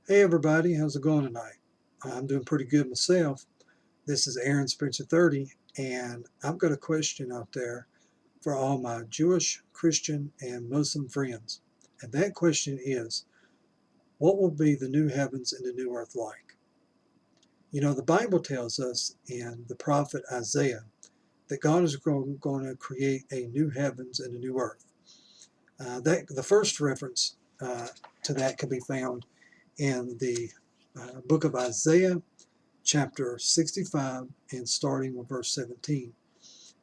Hey everybody, how's it going tonight? I'm doing pretty good myself. This is Aaron Spencer 30, and I've got a question out there for all my Jewish, Christian, and Muslim friends. And that question is, what will be the new heavens and the new earth like? You know, the Bible tells us in the prophet Isaiah that God is going to create a new heavens and a new earth. The first reference to that can be found in the book of Isaiah, chapter 65, and starting with verse 17.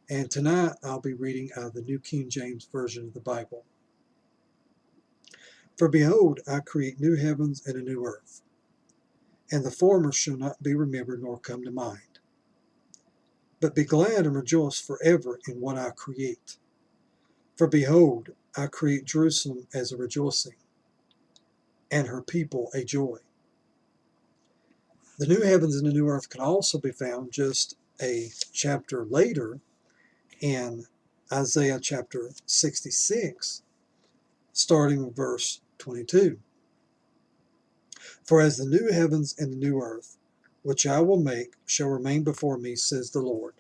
And tonight I'll be reading out of the New King James Version of the Bible. For behold, I create new heavens and a new earth, and the former shall not be remembered nor come to mind. But be glad and rejoice forever in what I create. For behold, I create Jerusalem as a rejoicing, and her people a joy. The new heavens and the new earth can also be found just a chapter later in Isaiah chapter 66, starting with verse 22. For as the new heavens and the new earth, which I will make, shall remain before me, says the Lord,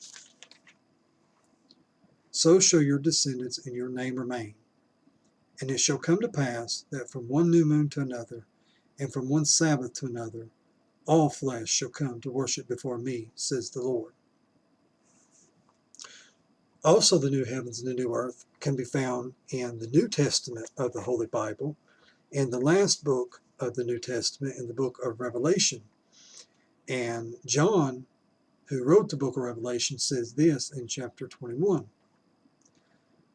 so shall your descendants and your name remain. And it shall come to pass that from one new moon to another, and from one Sabbath to another, all flesh shall come to worship before me, says the Lord. Also, the new heavens and the new earth can be found in the New Testament of the Holy Bible, in the last book of the New Testament, in the book of Revelation. And John, who wrote the book of Revelation, says this in chapter 21.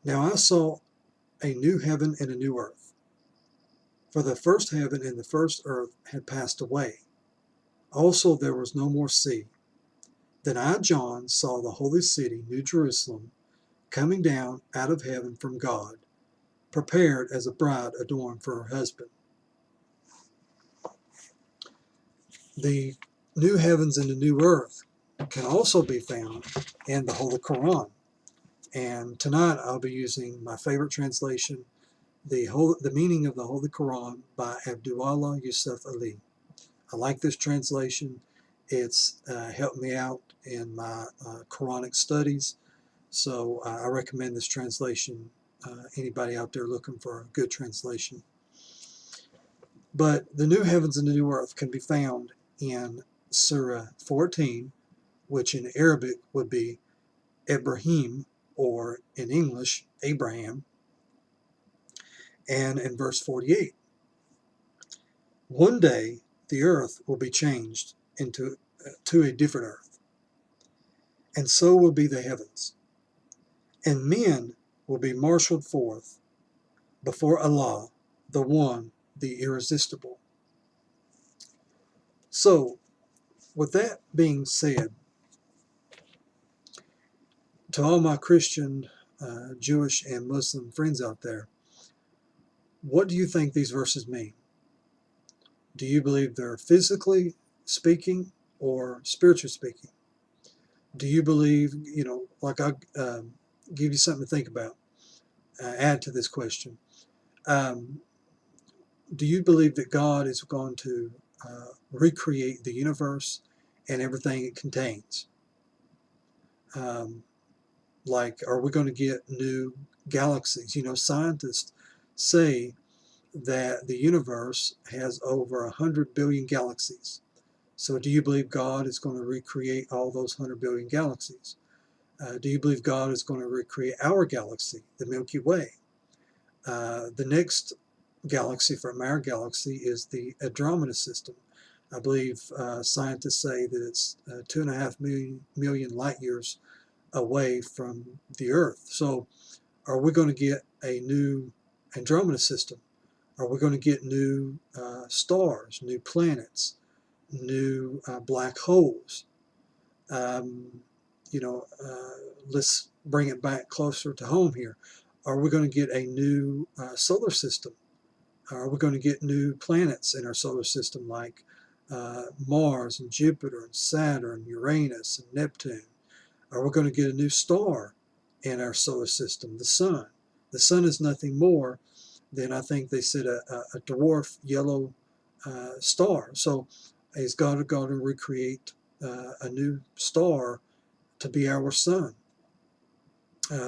Now I saw a new heaven and a new earth, for the first heaven and the first earth had passed away. Also there was no more sea. Then I, John, saw the holy city, New Jerusalem, coming down out of heaven from God, prepared as a bride adorned for her husband. The new heavens and the new earth can also be found in the Holy Qur'an. And tonight I'll be using my favorite translation, the meaning of the Holy Qur'an by Abdullah Yusuf Ali. I like this translation. It's helped me out in my Quranic studies. So I recommend this translation. Anybody out there looking for a good translation. But the new heavens and the new earth can be found in Surah 14, which in Arabic would be Ibrahim, or in English, Abraham, and in verse 48. One day the earth will be changed to a different earth, and so will be the heavens, and men will be marshaled forth before Allah, the One, the Irresistible. So, with that being said, to all my Christian, Jewish, and Muslim friends out there, what do you think these verses mean? Do you believe they're physically speaking or spiritually speaking? Do you believe, like I'll give you something to think about, add to this question. Um, do you believe that God is going to recreate the universe and everything it contains? Like, are we going to get new galaxies? Scientists say that the universe has over 100 billion galaxies. So do you believe God is going to recreate all those 100 billion galaxies? Do you believe God is going to recreate our galaxy, the Milky Way? The next galaxy from our galaxy is the Andromeda system. I believe scientists say that it's 2.5 million light years away from the Earth. So are we going to get a new Andromeda system? Are we going to get new stars, new planets, new black holes? Let's bring it back closer to home here. Are we going to get a new solar system? Are we going to get new planets in our solar system like Mars and Jupiter and Saturn, Uranus and Neptune? Are we going to get a new star in our solar system, the sun? The sun is nothing more than, I think they said, a dwarf yellow star. So is God going to recreate a new star to be our sun?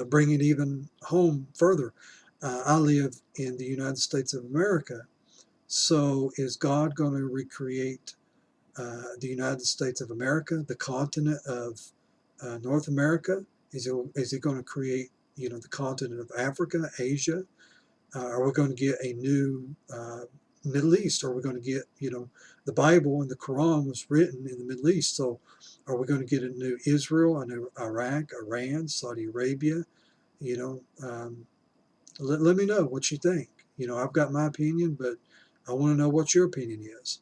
Bring it even home further. I live in the United States of America. So is God going to recreate the United States of America, the continent of North America? Is he going to create, the continent of Africa, Asia? Are we going to get a new Middle East? Are we going to get, the Bible and the Quran was written in the Middle East. So are we going to get a new Israel, a new Iraq, Iran, Saudi Arabia? You know, let me know what you think. I've got my opinion, but I want to know what your opinion is.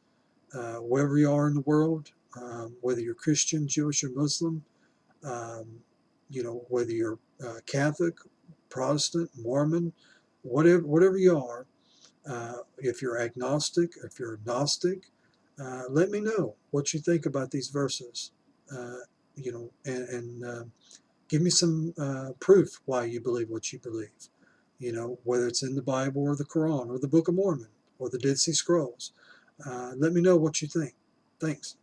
Wherever you are in the world, whether you're Christian, Jewish, or Muslim, um, whether you're Catholic, Protestant, Mormon, whatever you are, if you're agnostic, if you're Gnostic, let me know what you think about these verses. And give me some proof why you believe what you believe. Whether it's in the Bible or the Quran or the Book of Mormon or the Dead Sea Scrolls. Let me know what you think. Thanks.